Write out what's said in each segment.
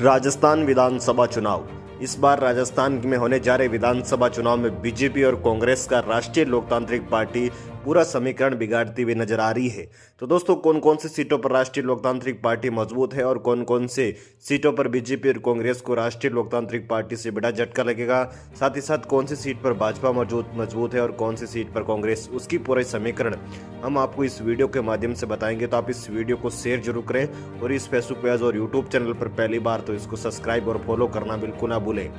राजस्थान विधानसभा चुनाव। इस बार राजस्थान में होने जा रहे विधानसभा चुनाव में बीजेपी और कांग्रेस का राष्ट्रीय लोकतांत्रिक पार्टी पूरा समीकरण बिगाड़ती हुई नजर आ रही है। तो दोस्तों, कौन कौन सी सीटों पर राष्ट्रीय लोकतांत्रिक पार्टी मजबूत है और कौन कौन से सीटों पर बीजेपी और कांग्रेस को राष्ट्रीय लोकतांत्रिक पार्टी से बड़ा झटका लगेगा, साथ ही साथ कौन सी सीट पर भाजपा मजबूत है और कौन सी सीट पर कांग्रेस, उसकी पूरा समीकरण हम आपको इस वीडियो के माध्यम से बताएंगे। तो आप इस वीडियो को शेयर जरूर करें और इस फेसबुक पेज और यूट्यूब चैनल पर पहली बार तो इसको सब्सक्राइब और फॉलो करना बिल्कुल ना भूलें।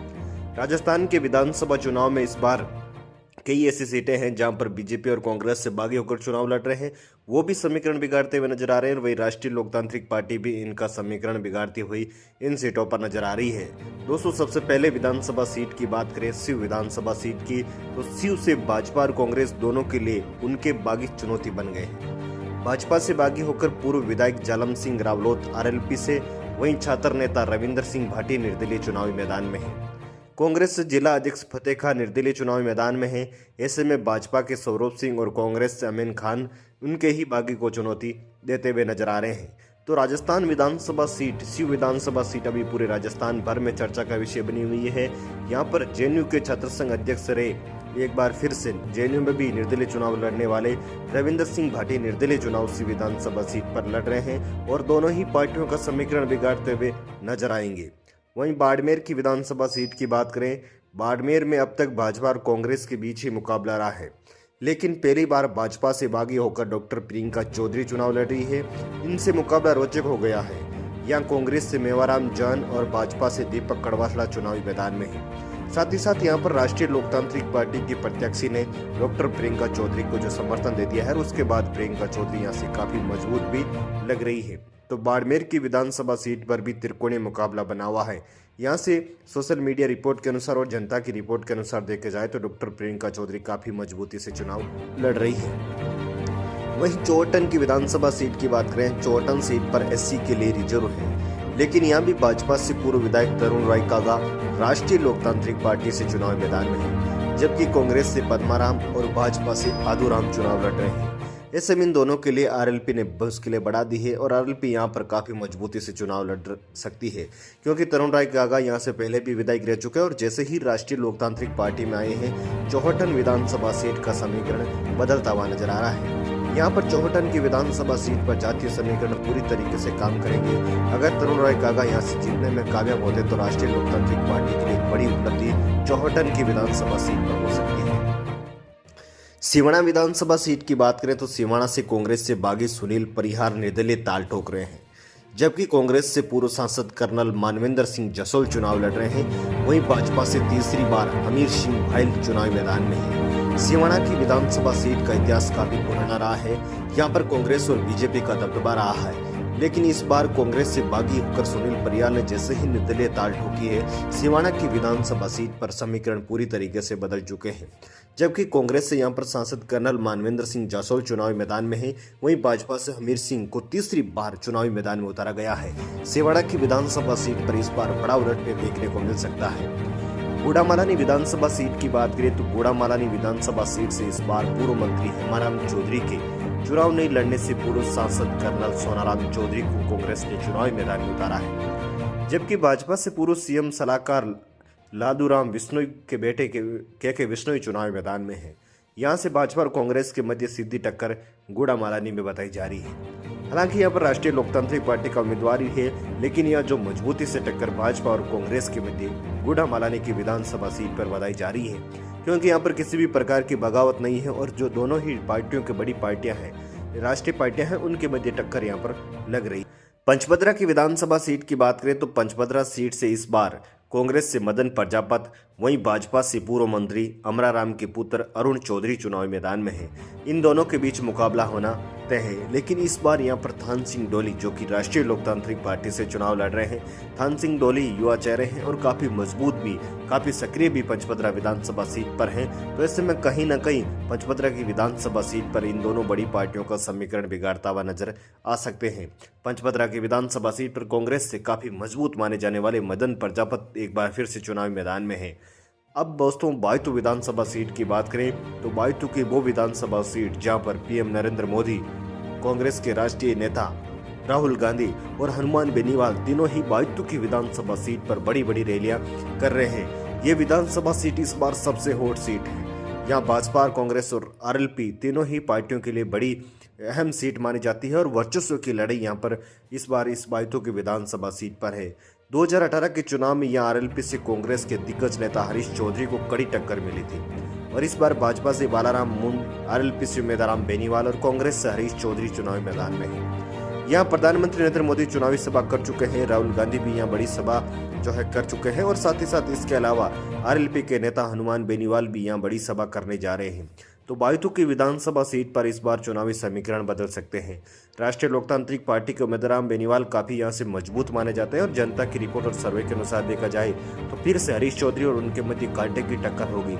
राजस्थान के विधानसभा चुनाव में इस बार कई ऐसी सीटें हैं जहां पर बीजेपी और कांग्रेस से बागी होकर चुनाव लड़ रहे हैं, वो भी समीकरण बिगाड़ते हुए नजर आ रहे हैं। वही राष्ट्रीय लोकतांत्रिक पार्टी भी इनका समीकरण बिगाड़ती हुई इन सीटों पर नजर आ रही है। दोस्तों, सबसे पहले विधानसभा सीट की बात करें, शिव विधानसभा सीट की, तो शिव से भाजपा और कांग्रेस दोनों के लिए उनके बागी चुनौती बन गए हैं। भाजपा से बागी होकर पूर्व विधायक जालम सिंह रावलोत आरएलपी से, वहीं छात्र नेता रविंदर सिंह भाटी निर्दलीय चुनावी मैदान में है। कांग्रेस से जिला अध्यक्ष फतेह खान निर्दलीय चुनावी मैदान में है। ऐसे में भाजपा के सौरभ सिंह और कांग्रेस से अमीन खान उनके ही बागी को चुनौती देते हुए नजर आ रहे हैं। तो राजस्थान विधानसभा सीट, शिव विधानसभा सीट अभी पूरे राजस्थान भर में चर्चा का विषय बनी हुई है। यहाँ पर जेएनयू के छात्र संघ अध्यक्ष रहे एक बार फिर से जेएनयू में भी निर्दलीय चुनाव लड़ने वाले रविंदर सिंह भाटी निर्दलीय चुनाव शिव विधानसभा सीट पर लड़ रहे हैं और दोनों ही पार्टियों का समीकरण बिगाड़ते हुए नजर आएंगे। वहीं बाड़मेर की विधानसभा सीट की बात करें, बाड़मेर में अब तक भाजपा और कांग्रेस के बीच ही मुकाबला रहा है, लेकिन पहली बार भाजपा से बागी होकर डॉक्टर प्रियंका चौधरी चुनाव लड़ रही है। इनसे मुकाबला रोचक हो गया है। यहाँ कांग्रेस से मेवाराम जैन और भाजपा से दीपक कड़वासला चुनावी मैदान में है। साथ ही साथ यहाँ पर राष्ट्रीय लोकतांत्रिक पार्टी की प्रत्याशी ने डॉक्टर प्रियंका चौधरी को जो समर्थन दे दिया है, उसके बाद प्रियंका चौधरी यहाँ से काफी मजबूत भी लग रही है। तो बाड़मेर की विधानसभा सीट पर भी त्रिकोणीय मुकाबला बना हुआ है। यहाँ से सोशल मीडिया रिपोर्ट के अनुसार और जनता की रिपोर्ट के अनुसार देखे जाए तो डॉक्टर प्रियंका चौधरी काफी मजबूती से चुनाव लड़ रही है। वहीं चौहटन की विधानसभा सीट की बात करें, चौहटन सीट पर एससी के लिए रिजर्व है, लेकिन यहाँ भी भाजपा से पूर्व विधायक तरुण राय कागा राष्ट्रीय लोकतांत्रिक पार्टी से चुनाव मैदान में है, जबकि कांग्रेस से पद्माराम और भाजपा से आदूराम चुनाव लड़ रहे हैं। ऐसे में इन दोनों के लिए आरएलपी ने मुश्किलें बढ़ा दी है और आरएलपी यहां पर काफ़ी मजबूती से चुनाव लड़ सकती है, क्योंकि तरुण राय कागा यहां से पहले भी विधायक रह चुके हैं और जैसे ही राष्ट्रीय लोकतांत्रिक पार्टी में आए हैं, चौहटन विधानसभा सीट का समीकरण बदलता हुआ नजर आ रहा है। यहाँ पर चौहटन की विधानसभा सीट पर जातीय समीकरण पूरी तरीके से काम करेंगे। अगर तरुण राय कागा यहाँ से जीतने में कामयाब होते तो राष्ट्रीय लोकतांत्रिक पार्टी के लिए एक बड़ी उपलब्धि चौहटन की विधानसभा सीट पर हो सकती है। सिवाना विधानसभा सीट की बात करें तो सिवाना से कांग्रेस से बागी सुनील परिहार निर्दलीय ताल ठोक रहे हैं, जबकि कांग्रेस से पूर्व सांसद कर्नल मानवेंद्र सिंह जसोल चुनाव लड़ रहे हैं। वहीं भाजपा से तीसरी बार हमीर सिंह भाईल चुनावी मैदान में है। सिवाना की विधानसभा सीट का इतिहास काफी पुराना रहा है। यहाँ पर कांग्रेस और बीजेपी का दबदबा रहा है, लेकिन इस बार कांग्रेस से बागी होकर सुनील परिहार ने जैसे ही निर्दलीय ताल ठोकी है, सिवाना की विधानसभा सीट पर समीकरण पूरी तरीके से बदल चुके हैं। जबकि कांग्रेस से यहां पर सांसद कर्नल मानवेंद्र सिंह जासौल चुनावी मैदान में है, वहीं भाजपा से हमीर सिंह को तीसरी बार चुनावी मैदान में उतारा गया है। सिवाना की विधानसभा सीट पर इस बार बड़ा उलट देखने को मिल सकता है। गुड़ामालानी विधानसभा सीट की बात करें तो गुड़ामालानी विधानसभा सीट से इस बार पूर्व मंत्री हेमाराम चौधरी के चुनाव नहीं लड़ने से पूर्व सांसद कर्नल सोनाराम चौधरी को कांग्रेस ने चुनावी मैदान में उतारा है, जबकि भाजपा से पूर्व सीएम सलाहकार लादूराम विश्नोई के बेटे के विश्नोई चुनावी मैदान में है। यहां से भाजपा और कांग्रेस के मध्य सीधी टक्कर गुड़ामालानी में बताई जा रही है। हालांकि यहां पर राष्ट्रीय लोकतांत्रिक पार्टी का उम्मीदवार ही है, लेकिन यह जो मजबूती से टक्कर भाजपा और कांग्रेस के मध्य गुड़ामालानी की विधानसभा सीट पर बताई जा रही है, क्योंकि यहाँ पर किसी भी प्रकार की बगावत नहीं है और जो दोनों ही पार्टियों की बड़ी पार्टियां हैं, राष्ट्रीय पार्टियां हैं, उनके मध्य टक्कर यहाँ पर लग रही। पंचभद्रा की विधानसभा सीट की बात करें तो पंचभद्रा सीट से इस बार कांग्रेस से मदन प्रजापत, वहीं भाजपा से पूर्व मंत्री अमराराम के पुत्र अरुण चौधरी चुनावी मैदान में है। इन दोनों के बीच मुकाबला होना तय है, लेकिन इस बार यहाँ पर थान सिंह डोली, जो कि राष्ट्रीय लोकतांत्रिक पार्टी से चुनाव लड़ रहे हैं, थान सिंह डोली युवा चेहरे हैं और काफी मजबूत भी, काफी सक्रिय भी पंचभद्रा विधानसभा सीट पर हैं। तो ऐसे में कहीं न कहीं पंचभद्रा की विधानसभा सीट पर इन दोनों बड़ी पार्टियों का समीकरण बिगाड़ता हुआ नजर आ सकते हैं। पंचभद्रा की विधानसभा सीट पर कांग्रेस से काफी मजबूत माने जाने वाले मदन प्रजापत एक बार फिर से चुनावी मैदान में है। अब दोस्तों, बायतू विधानसभा सीट की बात करें तो बायतू की वो विधानसभा सीट जहां पर पीएम नरेंद्र मोदी, कांग्रेस के राष्ट्रीय नेता राहुल गांधी और हनुमान बेनीवाल तीनों ही बायतू की विधानसभा सीट पर बड़ी बड़ी रैलियां कर रहे हैं। ये विधानसभा सीट इस बार सबसे हॉट सीट है। यहाँ भाजपा, कांग्रेस और आरएलपी तीनों ही पार्टियों के लिए बड़ी अहम सीट मानी जाती है और वर्चस्व की लड़ाई यहाँ पर इस बार इस बायतू की विधानसभा सीट पर है। 2018 के चुनाव में यहाँ आरएलपी से कांग्रेस के दिग्गज नेता हरीश चौधरी को कड़ी टक्कर मिली थी और इस बार भाजपा से बालाराम मुंड, आरएलपी से उम्मीदवार बेनीवाल और कांग्रेस से हरीश चौधरी चुनावी मैदान में है। यहाँ प्रधानमंत्री नरेंद्र मोदी चुनावी सभा कर चुके हैं, राहुल गांधी भी यहाँ बड़ी सभा जो है कर चुके हैं और साथ ही साथ इसके अलावा आरएलपी के नेता हनुमान बेनीवाल भी यहाँ बड़ी सभा करने जा रहे हैं। तो बायतू की विधानसभा सीट पर इस बार चुनावी समीकरण बदल सकते हैं। राष्ट्रीय लोकतांत्रिक पार्टी के उम्मीदवार बेनीवाल काफी यहाँ से मजबूत माने जाते हैं और जनता की रिपोर्ट और सर्वे के अनुसार देखा जाए तो फिर से हरीश चौधरी और उनके मध्य कांटे की टक्कर होगी।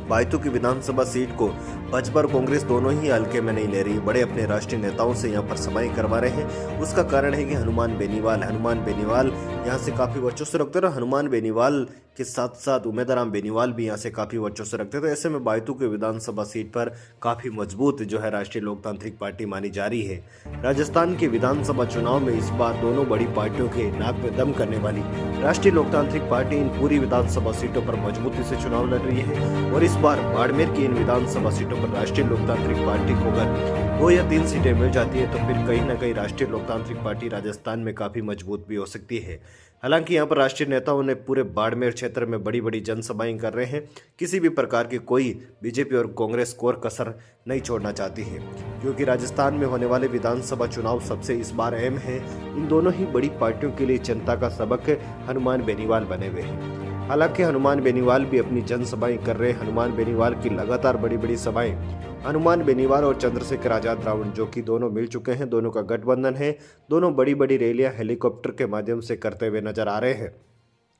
बायतू की विधानसभा सीट को भाजपा और कांग्रेस दोनों ही हल्के में नहीं ले रही, बड़े अपने राष्ट्रीय नेताओं से यहाँ पर सभाएं करवा रहे हैं। उसका कारण है कि हनुमान बेनीवाल यहाँ से काफी वर्चस्व रखते हैं और हनुमान बेनीवाल के साथ साथ उम्मीदवार बेनीवाल भी यहाँ से काफी वर्चस्व रखते हैं। तो ऐसे में बायतू के विधानसभा सीट पर काफी मजबूत जो है राष्ट्रीय लोकतांत्रिक पार्टी मानी जा रही है। राजस्थान के विधानसभा चुनाव में इस बार दोनों बड़ी पार्टियों के नाक में दम करने वाली राष्ट्रीय लोकतांत्रिक पार्टी इन पूरी विधानसभा सीटों पर मजबूती से चुनाव लड़ रही है और इस बार बाड़मेर की इन विधानसभा सीटों पर राष्ट्रीय लोकतांत्रिक पार्टी को अगर 2 या 3 सीटें मिल जाती है तो फिर कहीं ना कहीं राष्ट्रीय लोकतांत्रिक पार्टी राजस्थान में काफी मजबूत भी हो सकती है। हालांकि यहाँ पर राष्ट्रीय नेताओं ने पूरे बाड़मेर क्षेत्र में बड़ी बड़ी जनसभाएं कर रहे हैं। किसी भी प्रकार की कोई बीजेपी और कांग्रेस कोर कसर नहीं छोड़ना चाहती है क्योंकि राजस्थान में होने वाले विधानसभा चुनाव सबसे इस बार अहम है। इन दोनों ही बड़ी पार्टियों के लिए जनता का सबक हनुमान बेनीवाल बने हुए हैं। हालांकि हनुमान बेनीवाल भी अपनी जनसभाएं कर रहे हैं। हनुमान बेनीवाल की लगातार बड़ी बड़ी सभाएं हनुमान बेनीवाल और चंद्रशेखर आजाद रावण जो कि दोनों मिल चुके हैं, दोनों का गठबंधन है, दोनों बड़ी बड़ी रैलियां हेलीकॉप्टर के माध्यम से करते हुए नजर आ रहे हैं।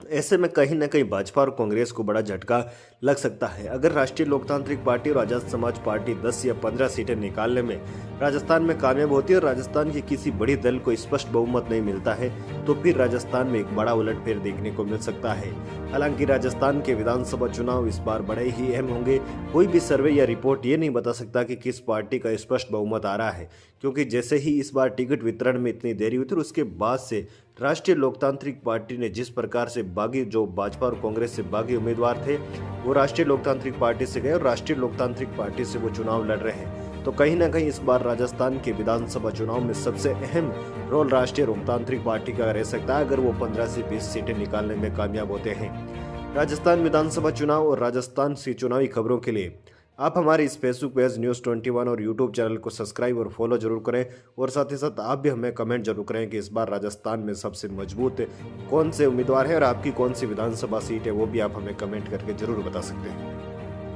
ऐसे में कहीं ना कहीं भाजपा और कांग्रेस को बड़ा झटका लग सकता है। अगर राष्ट्रीय लोकतांत्रिक पार्टी और आजाद समाज पार्टी 10 या 15 सीटें निकालने में राजस्थान में कामयाब होती है और राजस्थान के किसी बड़ी दल को स्पष्ट बहुमत नहीं मिलता है तो फिर राजस्थान में एक बड़ा उलटफेर देखने को मिल सकता है। हालांकि राजस्थान के विधानसभा चुनाव इस बार बड़े ही अहम होंगे। कोई भी सर्वे या रिपोर्ट ये नहीं बता सकता कि किस पार्टी का स्पष्ट बहुमत आ रहा है क्योंकि जैसे ही इस बार टिकट वितरण में इतनी देरी हुई थी उसके बाद से राष्ट्रीय लोकतांत्रिक पार्टी ने जिस प्रकार से बागी जो भाजपा और कांग्रेस से बागी उम्मीदवार थे वो राष्ट्रीय लोकतांत्रिक पार्टी से गए और राष्ट्रीय लोकतांत्रिक पार्टी से वो चुनाव लड़ रहे हैं। तो कहीं ना कहीं इस बार राजस्थान के विधानसभा चुनाव में सबसे अहम रोल राष्ट्रीय लोकतांत्रिक पार्टी का रह सकता है अगर वो 15 से 20 सीटें निकालने में कामयाब होते हैं। राजस्थान विधानसभा चुनाव और राजस्थान से चुनावी खबरों के लिए आप हमारे इस फेसबुक पेज News21 और यूट्यूब चैनल को सब्सक्राइब और फॉलो जरूर करें और साथ ही साथ आप भी हमें कमेंट जरूर करें कि इस बार राजस्थान में सबसे मजबूत कौन से उम्मीदवार हैं और आपकी कौन सी विधानसभा सीट है वो भी आप हमें कमेंट करके जरूर बता सकते हैं।